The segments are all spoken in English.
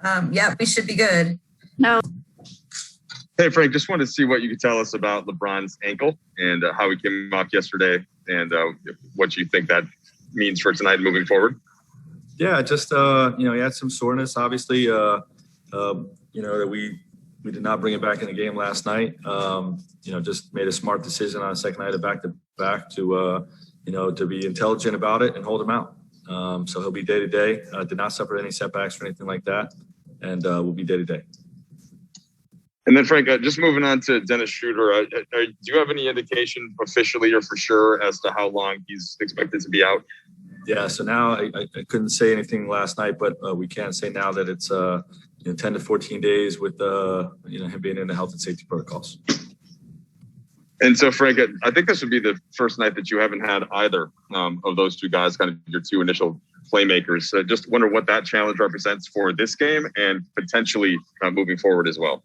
Yeah, we should be good. No. Hey, Frank, just wanted to see what you could tell us about LeBron's ankle and how he came off yesterday and what you think that means for tonight moving forward. Yeah, just, he had some soreness, obviously, that we did not bring it back in the game last night. Just made a smart decision on a second night of back-to-back to be intelligent about it and hold him out. So he'll be day-to-day, did not suffer any setbacks or anything like that, and will be day-to-day. And then, Frank, just moving on to Dennis Schroeder, do you have any indication officially or for sure as to how long he's expected to be out? Yeah, so now I couldn't say anything last night, but we can say now that it's 10 to 14 days with him being in the health and safety protocols. And so, Frank, I think this would be the first night that you haven't had either of those two guys, kind of your two initial playmakers. So just wonder what that challenge represents for this game and potentially moving forward as well.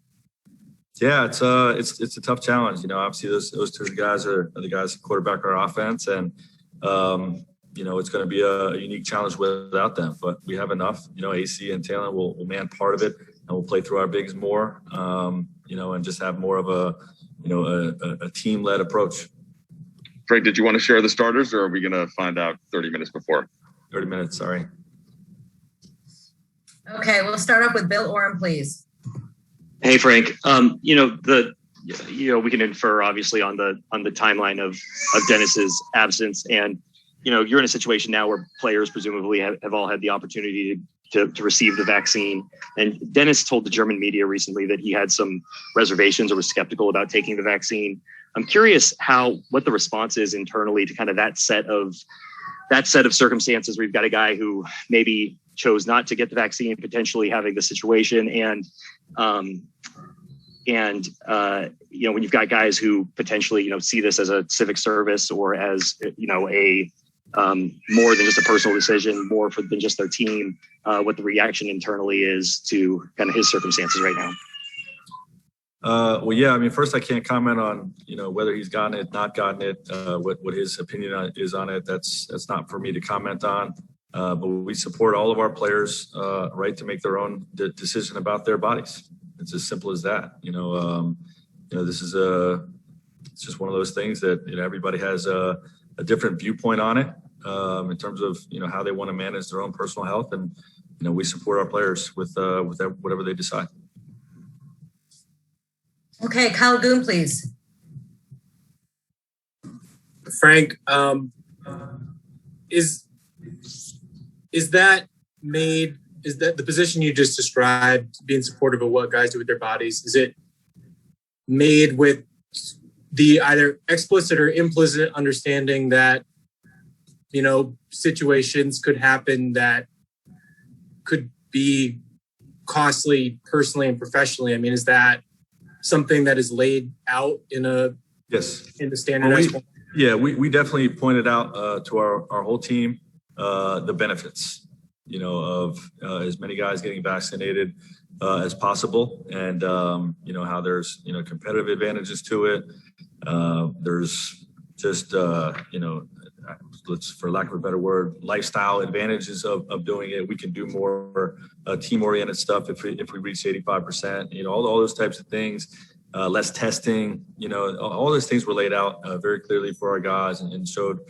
Yeah, it's a tough challenge. Obviously those two guys are the guys that quarterback our offense, and it's going to be a unique challenge without them. But we have enough. AC and Taylor will man part of it, and we'll play through our bigs more. And just have more of a team-led approach. Frank, did you want to share the starters, or are we going to find out 30 minutes before? 30 minutes, sorry. Okay, we'll start off with Bill Oram, please. Hey, Frank. We can infer obviously on the timeline of Dennis's absence, and you're in a situation now where players presumably have all had the opportunity to receive the vaccine. And Dennis told the German media recently that he had some reservations or was skeptical about taking the vaccine. I'm curious what the response is internally to kind of that set of circumstances where you've got a guy who maybe chose not to get the vaccine, potentially having the situation, and when you've got guys who potentially, see this as a civic service or as, a more than just a personal decision, more than just their team, what the reaction internally is to kind of his circumstances right now. First I can't comment on, whether he's gotten it, not gotten it, what his opinion is on it. That's not for me to comment on. But we support all of our players' right to make their own decision about their bodies. It's as simple as that. This is it's just one of those things that everybody has a different viewpoint on it in terms of how they want to manage their own personal health, and we support our players with whatever they decide. Okay, Kyle Goon, please. Frank, is that the position you just described, being supportive of what guys do with their bodies, is it made with the either explicit or implicit understanding that, situations could happen that could be costly personally and professionally? I mean, is that something that is laid out in the standardized form? We definitely pointed out to our whole team the benefits, of as many guys getting vaccinated as possible, and how there's competitive advantages to it. There's just let's, for lack of a better word, lifestyle advantages of doing it. We can do more team-oriented stuff if we reach 85%. All those types of things. Less testing. All those things were laid out very clearly for our guys and showed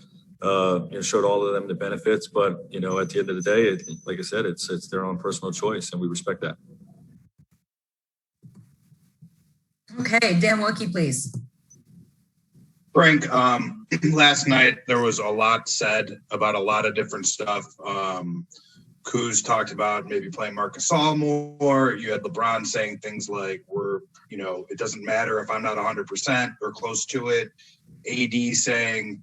all of them the benefits. But at the end of the day, like I said, it's their own personal choice, and we respect that. Okay, Dan Wilkie, please. Frank, last night there was a lot said about a lot of different stuff. Kuz talked about maybe playing Marc Gasol more. You had LeBron saying things like, it doesn't matter if I'm not 100% or close to it. AD saying,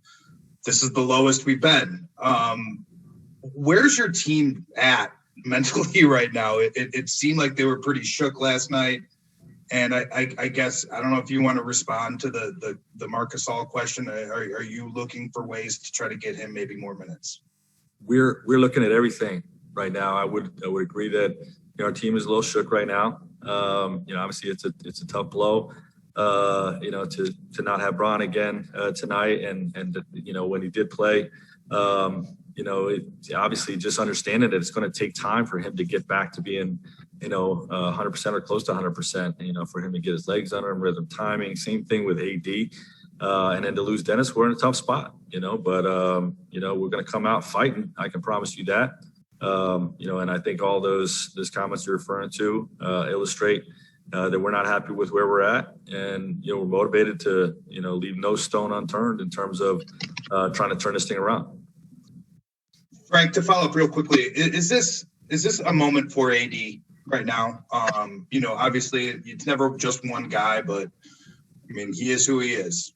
this is the lowest we've been. Where's your team at mentally right now? It seemed like they were pretty shook last night. And I guess, I don't know if you want to respond to the Marc Gasol question. Are you looking for ways to try to get him maybe more minutes? We're looking at everything right now. I would agree that our team is a little shook right now. Obviously it's a tough blow. To not have Bron again tonight, and when he did play, Obviously just understanding that it's going to take time for him to get back to being, 100% or close to 100%, for him to get his legs under him, rhythm, timing. Same thing with AD. And then to lose Dennis, we're in a tough spot, but, we're going to come out fighting. I can promise you that. And I think all those comments you're referring to illustrate that we're not happy with where we're at. And, we're motivated to, leave no stone unturned in terms of trying to turn this thing around. Frank, to follow up real quickly, is this a moment for AD right now? Obviously it's never just one guy, but I mean, he is who he is.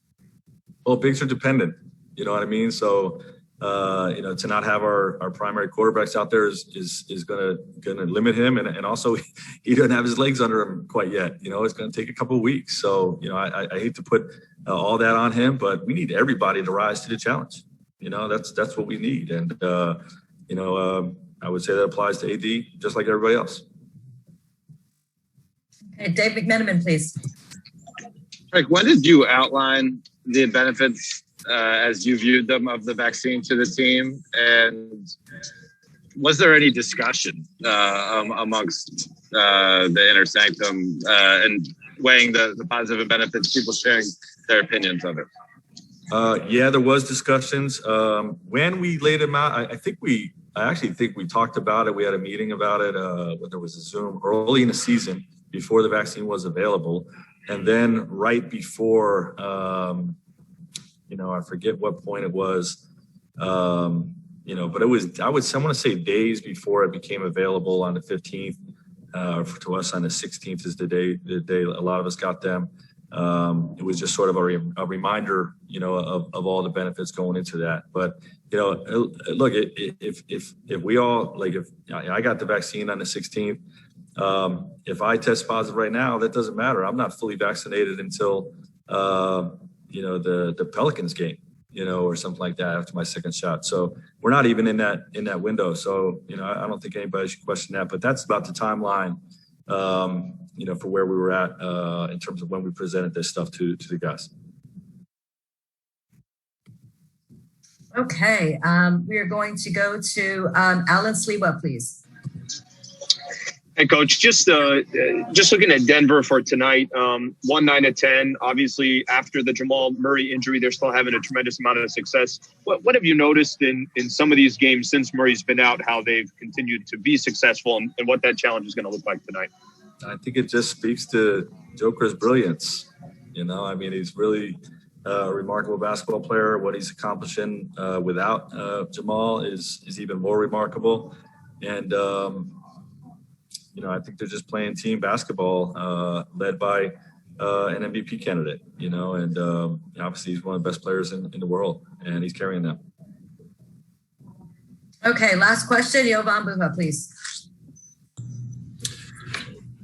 Well, bigs are dependent, you know what I mean? So, to not have our primary quarterbacks out there is gonna limit him, and also he doesn't have his legs under him quite yet. It's gonna take a couple of weeks. So, I hate to put all that on him, but we need everybody to rise to the challenge. That's what we need, and I would say that applies to AD just like everybody else. Okay, Dave McMenamin, please. Frank, when did you outline the benefits as you viewed them of the vaccine to the team? And was there any discussion amongst the inner sanctum and weighing the positive and benefits, people sharing their opinions of it? Yeah, there was discussions. When we laid them out, I actually think we talked about it. We had a meeting about it when there was a Zoom early in the season before the vaccine was available. And then right before, I forget what point it was, but it was, I want to say days before it became available on the 15th, to us on the 16th is the day a lot of us got them. It was just sort of a reminder, of all the benefits going into that. But, look, if we all, if I got the vaccine on the 16th, if I test positive right now, that doesn't matter. I'm not fully vaccinated until, the Pelicans game, or something like that after my second shot. So we're not even in that window. So, I don't think anybody should question that, but that's about the timeline, for where we were at in terms of when we presented this stuff to the guys. Okay, we are going to go to Alan Sliwa, please. Hey, Coach, just looking at Denver for tonight, 1-9-10. Obviously, after the Jamal Murray injury, they're still having a tremendous amount of success. What have you noticed in some of these games since Murray's been out, how they've continued to be successful and what that challenge is going to look like tonight? I think it just speaks to Joker's brilliance. He's really a remarkable basketball player. What he's accomplishing without Jamal is even more remarkable. And, I think they're just playing team basketball led by an MVP candidate, and obviously he's one of the best players in the world, and he's carrying them. Okay, last question, Yovan Buha, please.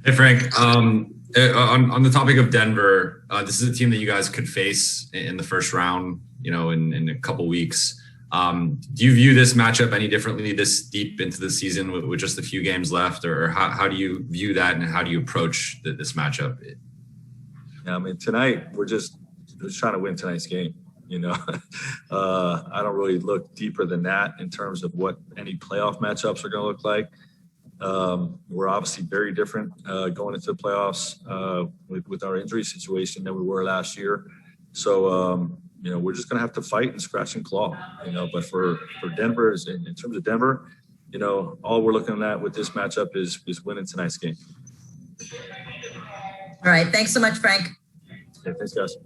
Hey, Frank. On the topic of Denver, this is a team that you guys could face in the first round, in a couple weeks. Do you view this matchup any differently this deep into the season with just a few games left, or how do you view that and how do you approach this matchup? Yeah, tonight we're just trying to win tonight's game. I don't really look deeper than that in terms of what any playoff matchups are going to look like. We're obviously very different going into the playoffs with our injury situation than we were last year. So, we're just going to have to fight and scratch and claw, but for Denver, in terms of Denver, all we're looking at with this matchup is winning tonight's game. All right. Thanks so much, Frank. Yeah, thanks, guys.